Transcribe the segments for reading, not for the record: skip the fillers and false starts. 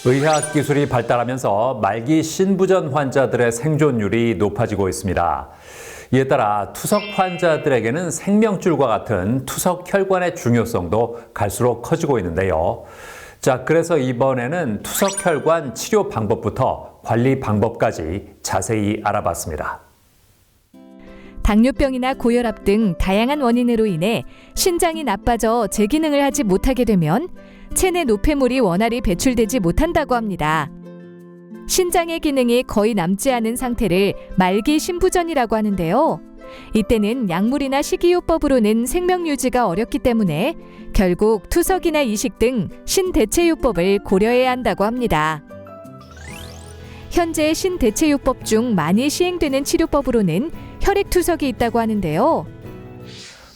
의학 기술이 발달하면서 말기 신부전 환자들의 생존율이 높아지고 있습니다. 이에 따라 투석 환자들에게는 생명줄과 같은 투석 혈관의 중요성도 갈수록 커지고 있는데요. 자, 그래서 이번에는 투석 혈관 치료 방법부터 관리 방법까지 자세히 알아봤습니다. 당뇨병이나 고혈압 등 다양한 원인으로 인해 신장이 나빠져 제 기능을 하지 못하게 되면 체내 노폐물이 원활히 배출되지 못한다고 합니다. 신장의 기능이 거의 남지 않은 상태를 말기 신부전이라고 하는데요. 이때는 약물이나 식이요법으로는 생명 유지가 어렵기 때문에 결국 투석이나 이식 등 신대체요법을 고려해야 한다고 합니다. 현재 신대체요법 중 많이 시행되는 치료법으로는 혈액투석이 있다고 하는데요.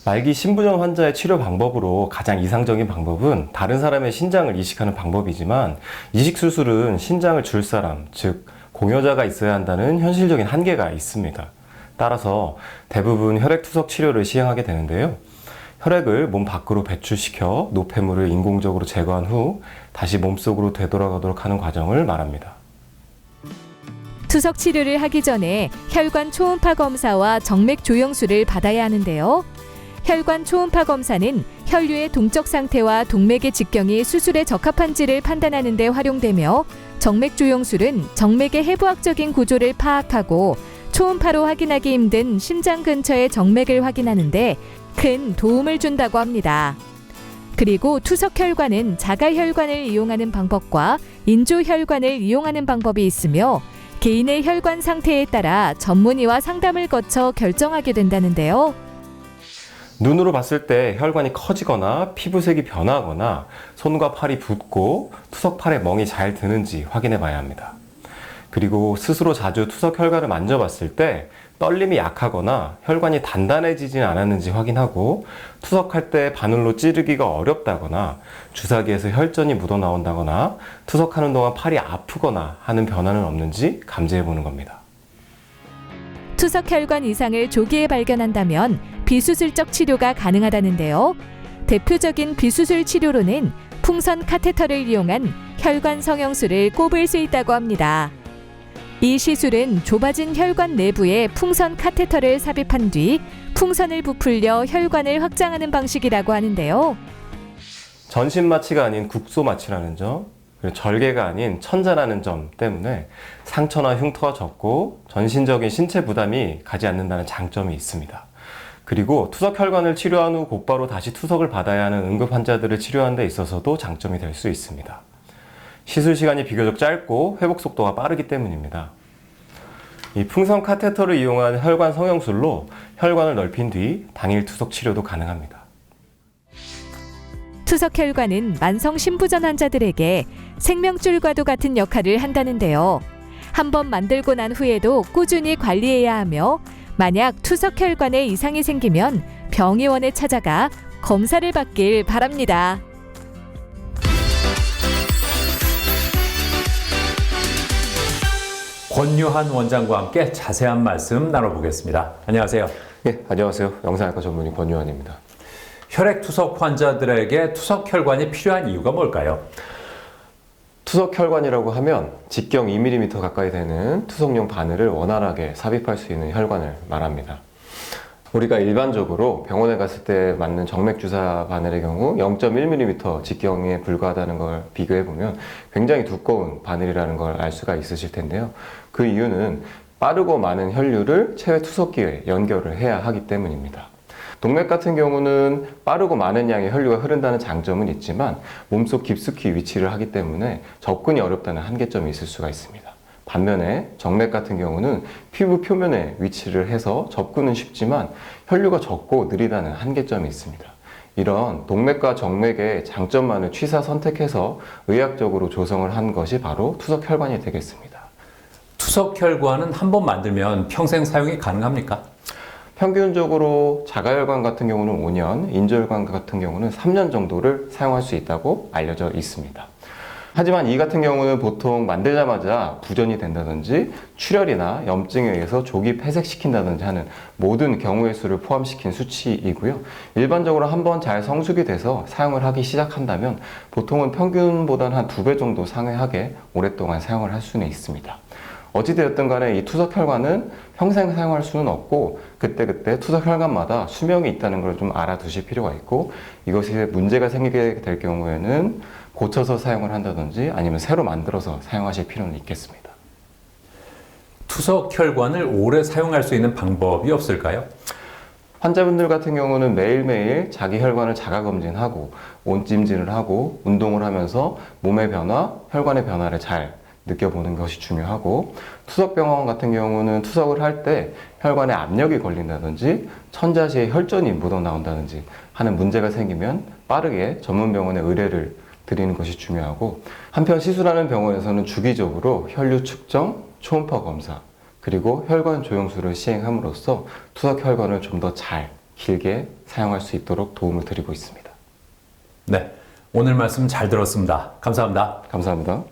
말기 신부전 환자의 치료 방법으로 가장 이상적인 방법은 다른 사람의 신장을 이식하는 방법이지만 이식 수술은 신장을 줄 사람, 즉 공여자가 있어야 한다는 현실적인 한계가 있습니다. 따라서 대부분 혈액투석 치료를 시행하게 되는데요. 혈액을 몸 밖으로 배출시켜 노폐물을 인공적으로 제거한 후 다시 몸속으로 되돌아가도록 하는 과정을 말합니다. 투석 치료를 하기 전에 혈관 초음파 검사와 정맥 조영수를 받아야 하는데요. 혈관 초음파 검사는 혈류의 동적 상태와 동맥의 직경이 수술에 적합한지를 판단하는 데 활용되며 정맥 조영술은 정맥의 해부학적인 구조를 파악하고 초음파로 확인하기 힘든 심장 근처의 정맥을 확인하는데 큰 도움을 준다고 합니다. 그리고 투석 혈관은 자가 혈관을 이용하는 방법과 인조 혈관을 이용하는 방법이 있으며 개인의 혈관 상태에 따라 전문의와 상담을 거쳐 결정하게 된다는데요. 눈으로 봤을 때 혈관이 커지거나 피부색이 변하거나 손과 팔이 붓고 투석팔에 멍이 잘 드는지 확인해 봐야 합니다. 그리고 스스로 자주 투석 혈관을 만져봤을 때 떨림이 약하거나 혈관이 단단해지진 않았는지 확인하고 투석할 때 바늘로 찌르기가 어렵다거나 주사기에서 혈전이 묻어나온다거나 투석하는 동안 팔이 아프거나 하는 변화는 없는지 감지해 보는 겁니다. 투석 혈관 이상을 조기에 발견한다면 비수술적 치료가 가능하다는데요. 대표적인 비수술 치료로는 풍선 카테터를 이용한 혈관 성형술을 꼽을 수 있다고 합니다. 이 시술은 좁아진 혈관 내부에 풍선 카테터를 삽입한 뒤 풍선을 부풀려 혈관을 확장하는 방식이라고 하는데요. 전신 마취가 아닌 국소 마취라는 점, 그리고 절개가 아닌 천자라는 점 때문에 상처나 흉터가 적고 전신적인 신체 부담이 가지 않는다는 장점이 있습니다. 그리고 투석 혈관을 치료한 후 곧바로 다시 투석을 받아야 하는 응급 환자들을 치료하는 데 있어서도 장점이 될 수 있습니다. 시술 시간이 비교적 짧고 회복 속도가 빠르기 때문입니다. 이 풍선 카테터를 이용한 혈관 성형술로 혈관을 넓힌 뒤 당일 투석 치료도 가능합니다. 투석 혈관은 만성 신부전 환자들에게 생명줄과도 같은 역할을 한다는데요. 한번 만들고 난 후에도 꾸준히 관리해야 하며 만약 투석 혈관에 이상이 생기면 병의원에 찾아가 검사를 받길 바랍니다. 권유한 원장과 함께 자세한 말씀 나눠보겠습니다. 안녕하세요. 네, 안녕하세요. 영상학과 전문의 권유한입니다. 혈액투석 환자들에게 투석 혈관이 필요한 이유가 뭘까요? 투석 혈관이라고 하면 직경 2mm 가까이 되는 투석용 바늘을 원활하게 삽입할 수 있는 혈관을 말합니다. 우리가 일반적으로 병원에 갔을 때 맞는 정맥주사 바늘의 경우 0.1mm 직경에 불과하다는 걸 비교해보면 굉장히 두꺼운 바늘이라는 걸 알 수가 있으실 텐데요. 그 이유는 빠르고 많은 혈류를 체외 투석기에 연결을 해야 하기 때문입니다. 동맥 같은 경우는 빠르고 많은 양의 혈류가 흐른다는 장점은 있지만 몸속 깊숙이 위치를 하기 때문에 접근이 어렵다는 한계점이 있을 수가 있습니다. 반면에 정맥 같은 경우는 피부 표면에 위치를 해서 접근은 쉽지만 혈류가 적고 느리다는 한계점이 있습니다. 이런 동맥과 정맥의 장점만을 취사 선택해서 의학적으로 조성을 한 것이 바로 투석 혈관이 되겠습니다. 투석 혈관은 한 번 만들면 평생 사용이 가능합니까? 평균적으로 자가혈관 같은 경우는 5년, 인조혈관 같은 경우는 3년 정도를 사용할 수 있다고 알려져 있습니다. 하지만 이 같은 경우는 보통 만들자마자 부전이 된다든지 출혈이나 염증에 의해서 조기 폐색시킨다든지 하는 모든 경우의 수를 포함시킨 수치이고요. 일반적으로 한번 잘 성숙이 돼서 사용을 하기 시작한다면 보통은 평균보다는 한 2배 정도 상회하게 오랫동안 사용을 할 수는 있습니다. 어찌되었든 간에 이 투석혈관은 평생 사용할 수는 없고 그때그때 투석혈관마다 수명이 있다는 걸 좀 알아두실 필요가 있고 이것에 문제가 생기게 될 경우에는 고쳐서 사용을 한다든지 아니면 새로 만들어서 사용하실 필요는 있겠습니다. 투석혈관을 오래 사용할 수 있는 방법이 없을까요? 환자분들 같은 경우는 매일매일 자기 혈관을 자가검진하고 온찜질을 하고 운동을 하면서 몸의 변화, 혈관의 변화를 잘 느껴보는 것이 중요하고 투석병원 같은 경우는 투석을 할 때 혈관에 압력이 걸린다든지 천자시에 혈전이 묻어나온다든지 하는 문제가 생기면 빠르게 전문병원에 의뢰를 드리는 것이 중요하고 한편 시술하는 병원에서는 주기적으로 혈류 측정, 초음파 검사 그리고 혈관 조영술을 시행함으로써 투석 혈관을 좀 더 잘 길게 사용할 수 있도록 도움을 드리고 있습니다. 네, 오늘 말씀 잘 들었습니다. 감사합니다. 감사합니다.